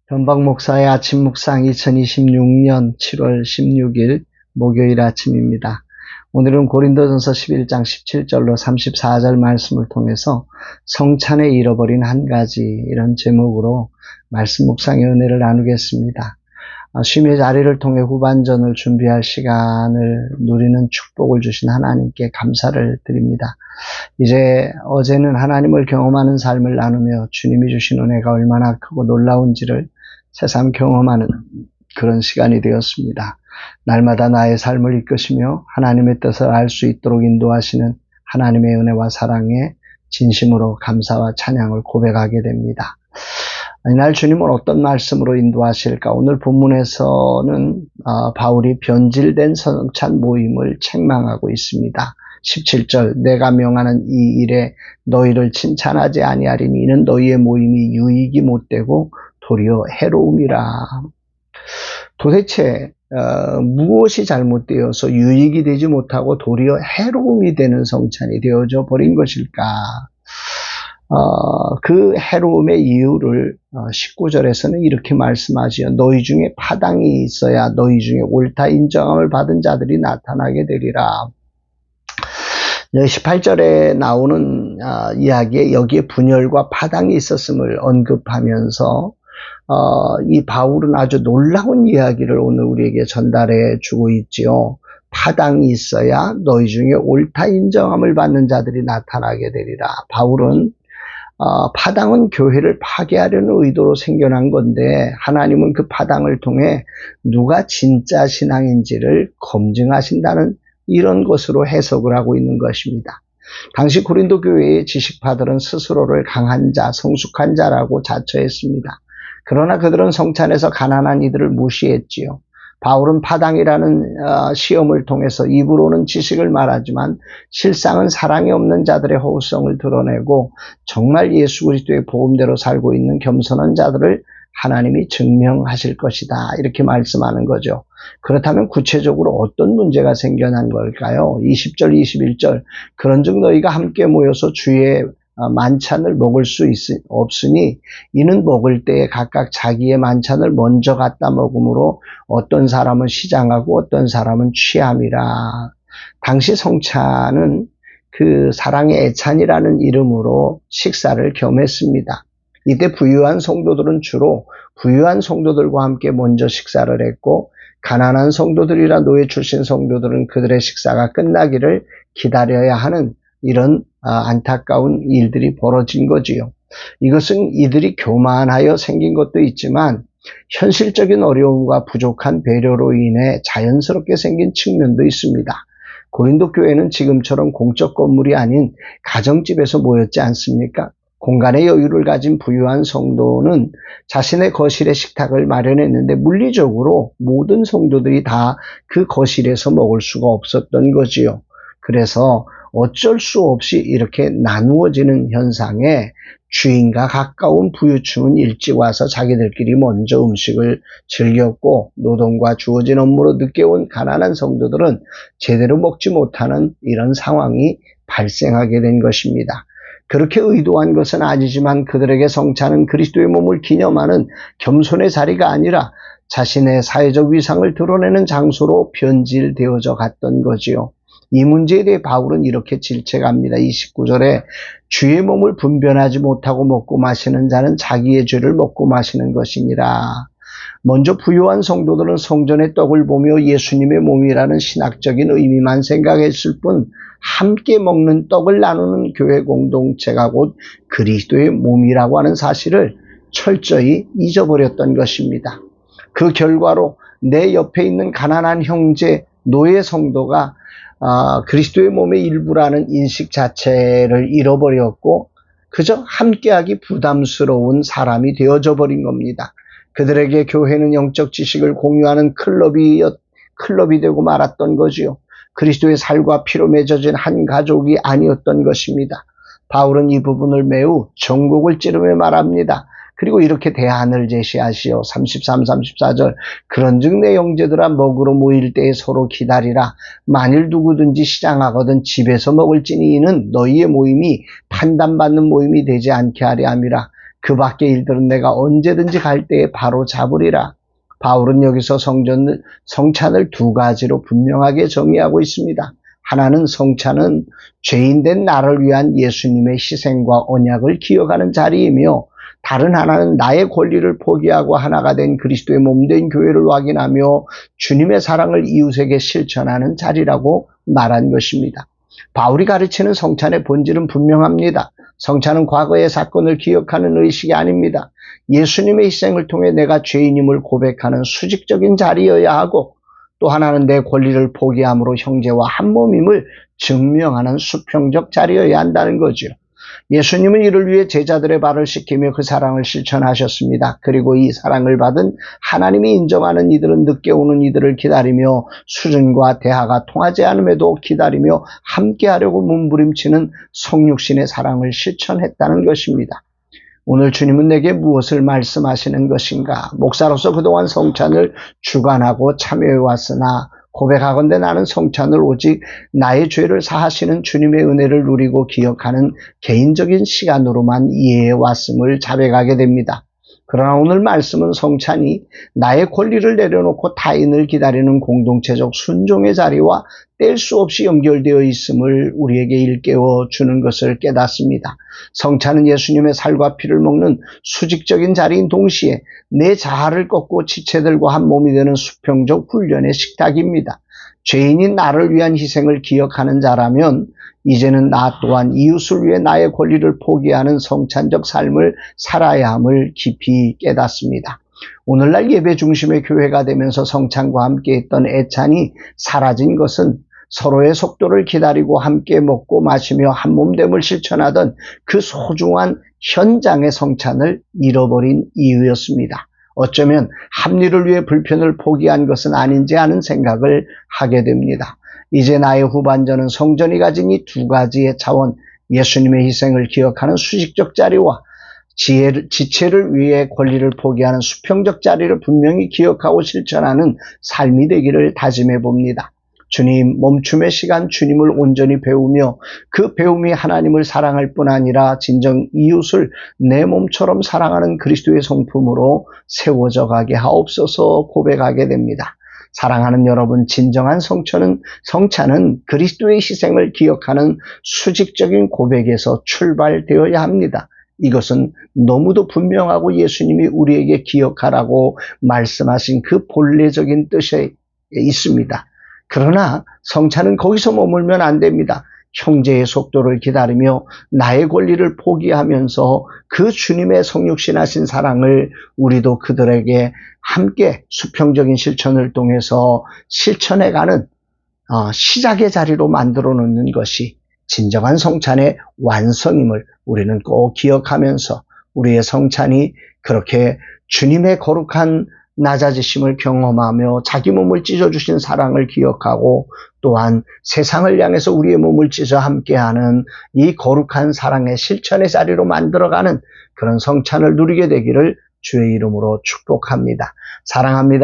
변박 목사의 아침 묵상 2026년 7월 16일 목요일 아침입니다. 오늘은 고린도전서 11장 17절로 34절 말씀을 통해서 성찬에 잃어버린 한 가지 이런 제목으로 말씀 묵상의 은혜를 나누겠습니다. 쉼의 자리를 통해 후반전을 준비할 시간을 누리는 축복을 주신 하나님께 감사를 드립니다. 이제 어제는 하나님을 경험하는 삶을 나누며 주님이 주신 은혜가 얼마나 크고 놀라운지를 새삼 경험하는 그런 시간이 되었습니다. 날마다 나의 삶을 이끄시며 하나님의 뜻을 알 수 있도록 인도하시는 하나님의 은혜와 사랑에 진심으로 감사와 찬양을 고백하게 됩니다. 이날 주님은 어떤 말씀으로 인도하실까? 오늘 본문에서는 바울이 변질된 성찬 모임을 책망하고 있습니다. 17절 내가 명하는 이 일에 너희를 칭찬하지 아니하리니 이는 너희의 모임이 유익이 못되고 도리어 해로움이라. 도대체 무엇이 잘못되어서 유익이 되지 못하고 도리어 해로움이 되는 성찬이 되어져 버린 것일까? 그 해로움의 이유를 19절에서는 이렇게 말씀하지요. 너희 중에 파당이 있어야 너희 중에 옳다 인정함을 받은 자들이 나타나게 되리라. 18절에 나오는 이야기에 여기에 분열과 파당이 있었음을 언급하면서 이 바울은 아주 놀라운 이야기를 오늘 우리에게 전달해 주고 있지요. 파당이 있어야 너희 중에 옳다 인정함을 받는 자들이 나타나게 되리라. 바울은 파당은 교회를 파괴하려는 의도로 생겨난 건데 하나님은 그 파당을 통해 누가 진짜 신앙인지를 검증하신다는 이런 것으로 해석을 하고 있는 것입니다. 당시 고린도 교회의 지식파들은 스스로를 강한 자, 성숙한 자라고 자처했습니다. 그러나 그들은 성찬에서 가난한 이들을 무시했지요. 바울은 파당이라는 시험을 통해서 입으로는 지식을 말하지만 실상은 사랑이 없는 자들의 허우성을 드러내고 정말 예수 그리스도의 복음대로 살고 있는 겸손한 자들을 하나님이 증명하실 것이다. 이렇게 말씀하는 거죠. 그렇다면 구체적으로 어떤 문제가 생겨난 걸까요? 20절, 21절 그런즉 너희가 함께 모여서 주의 만찬을 먹을 수 없으니 이는 먹을 때에 각각 자기의 만찬을 먼저 갖다 먹음으로 어떤 사람은 시장하고 어떤 사람은 취함이라. 당시 성찬은 그 사랑의 애찬이라는 이름으로 식사를 겸했습니다. 이때 부유한 성도들은 주로 부유한 성도들과 함께 먼저 식사를 했고 가난한 성도들이나 노예 출신 성도들은 그들의 식사가 끝나기를 기다려야 하는 이런 안타까운 일들이 벌어진 거지요. 이것은 이들이 교만하여 생긴 것도 있지만 현실적인 어려움과 부족한 배려로 인해 자연스럽게 생긴 측면도 있습니다. 고린도 교회는 지금처럼 공적 건물이 아닌 가정집에서 모였지 않습니까? 공간의 여유를 가진 부유한 성도는 자신의 거실에 식탁을 마련했는데 물리적으로 모든 성도들이 다 그 거실에서 먹을 수가 없었던 거지요. 그래서 어쩔 수 없이 이렇게 나누어지는 현상에 주인과 가까운 부유층은 일찍 와서 자기들끼리 먼저 음식을 즐겼고 노동과 주어진 업무로 늦게 온 가난한 성도들은 제대로 먹지 못하는 이런 상황이 발생하게 된 것입니다. 그렇게 의도한 것은 아니지만 그들에게 성찬은 그리스도의 몸을 기념하는 겸손의 자리가 아니라 자신의 사회적 위상을 드러내는 장소로 변질되어져 갔던 거지요. 이 문제에 대해 바울은 이렇게 질책합니다. 29절에 주의 몸을 분별하지 못하고 먹고 마시는 자는 자기의 죄를 먹고 마시는 것이니라. 먼저 부유한 성도들은 성전의 떡을 보며 예수님의 몸이라는 신학적인 의미만 생각했을 뿐 함께 먹는 떡을 나누는 교회 공동체가 곧 그리스도의 몸이라고 하는 사실을 철저히 잊어버렸던 것입니다. 그 결과로 내 옆에 있는 가난한 형제, 노예 성도가 그리스도의 몸의 일부라는 인식 자체를 잃어버렸고 그저 함께하기 부담스러운 사람이 되어져 버린 겁니다. 그들에게 교회는 영적 지식을 공유하는 클럽이 되고 말았던 거지요. 그리스도의 살과 피로 맺어진 한 가족이 아니었던 것입니다. 바울은 이 부분을 매우 전곡을 찌르며 말합니다. 그리고 이렇게 대안을 제시하시오. 33, 34절 그런즉 내 형제들아 먹으러 모일 때에 서로 기다리라. 만일 누구든지 시장하거든 집에서 먹을지니 이는 너희의 모임이 판단받는 모임이 되지 않게 하려 함이라. 그 밖의 일들은 내가 언제든지 갈 때에 바로 잡으리라. 바울은 여기서 성찬을 두 가지로 분명하게 정의하고 있습니다. 하나는 성찬은 죄인된 나를 위한 예수님의 희생과 언약을 기억하는 자리이며, 다른 하나는 나의 권리를 포기하고 하나가 된 그리스도의 몸된 교회를 확인하며 주님의 사랑을 이웃에게 실천하는 자리라고 말한 것입니다. 바울이 가르치는 성찬의 본질은 분명합니다. 성찬은 과거의 사건을 기억하는 의식이 아닙니다. 예수님의 희생을 통해 내가 죄인임을 고백하는 수직적인 자리여야 하고, 또 하나는 내 권리를 포기함으로 형제와 한 몸임을 증명하는 수평적 자리여야 한다는 거죠. 예수님은 이를 위해 제자들의 발을 씻기며 그 사랑을 실천하셨습니다. 그리고 이 사랑을 받은 하나님이 인정하는 이들은 늦게 오는 이들을 기다리며 수준과 대화가 통하지 않음에도 기다리며 함께하려고 몸부림치는 성육신의 사랑을 실천했다는 것입니다. 오늘 주님은 내게 무엇을 말씀하시는 것인가? 목사로서 그동안 성찬을 주관하고 참여해왔으나 고백하건대 나는 성찬을 오직 나의 죄를 사하시는 주님의 은혜를 누리고 기억하는 개인적인 시간으로만 이해해왔음을 자백하게 됩니다. 그러나 오늘 말씀은 성찬이 나의 권리를 내려놓고 타인을 기다리는 공동체적 순종의 자리와 뗄 수 없이 연결되어 있음을 우리에게 일깨워 주는 것을 깨닫습니다. 성찬은 예수님의 살과 피를 먹는 수직적인 자리인 동시에 내 자아를 꺾고 지체들과 한 몸이 되는 수평적 훈련의 식탁입니다. 죄인인 나를 위한 희생을 기억하는 자라면 이제는 나 또한 이웃을 위해 나의 권리를 포기하는 성찬적 삶을 살아야 함을 깊이 깨닫습니다. 오늘날 예배 중심의 교회가 되면서 성찬과 함께 했던 애찬이 사라진 것은 서로의 속도를 기다리고 함께 먹고 마시며 한몸됨을 실천하던 그 소중한 현장의 성찬을 잃어버린 이유였습니다. 어쩌면 합리를 위해 불편을 포기한 것은 아닌지 하는 생각을 하게 됩니다. 이제 나의 후반전은 성전이 가진 이 두 가지의 차원, 예수님의 희생을 기억하는 수직적 자리와 지체를 위해 권리를 포기하는 수평적 자리를 분명히 기억하고 실천하는 삶이 되기를 다짐해 봅니다. 주님, 멈춤의 시간 주님을 온전히 배우며 그 배움이 하나님을 사랑할 뿐 아니라 진정 이웃을 내 몸처럼 사랑하는 그리스도의 성품으로 세워져 가게 하옵소서 고백하게 됩니다. 사랑하는 여러분, 진정한 성찬은 그리스도의 희생을 기억하는 수직적인 고백에서 출발되어야 합니다. 이것은 너무도 분명하고 예수님이 우리에게 기억하라고 말씀하신 그 본래적인 뜻에 있습니다. 그러나 성찬은 거기서 머물면 안 됩니다. 형제의 속도를 기다리며 나의 권리를 포기하면서 그 주님의 성육신하신 사랑을 우리도 그들에게 함께 수평적인 실천을 통해서 실천해가는 시작의 자리로 만들어 놓는 것이 진정한 성찬의 완성임을 우리는 꼭 기억하면서 우리의 성찬이 그렇게 주님의 거룩한 낮아지심을 경험하며 자기 몸을 찢어주신 사랑을 기억하고 또한 세상을 향해서 우리의 몸을 찢어 함께하는 이 거룩한 사랑의 실천의 자리로 만들어가는 그런 성찬을 누리게 되기를 주의 이름으로 축복합니다. 사랑합니다.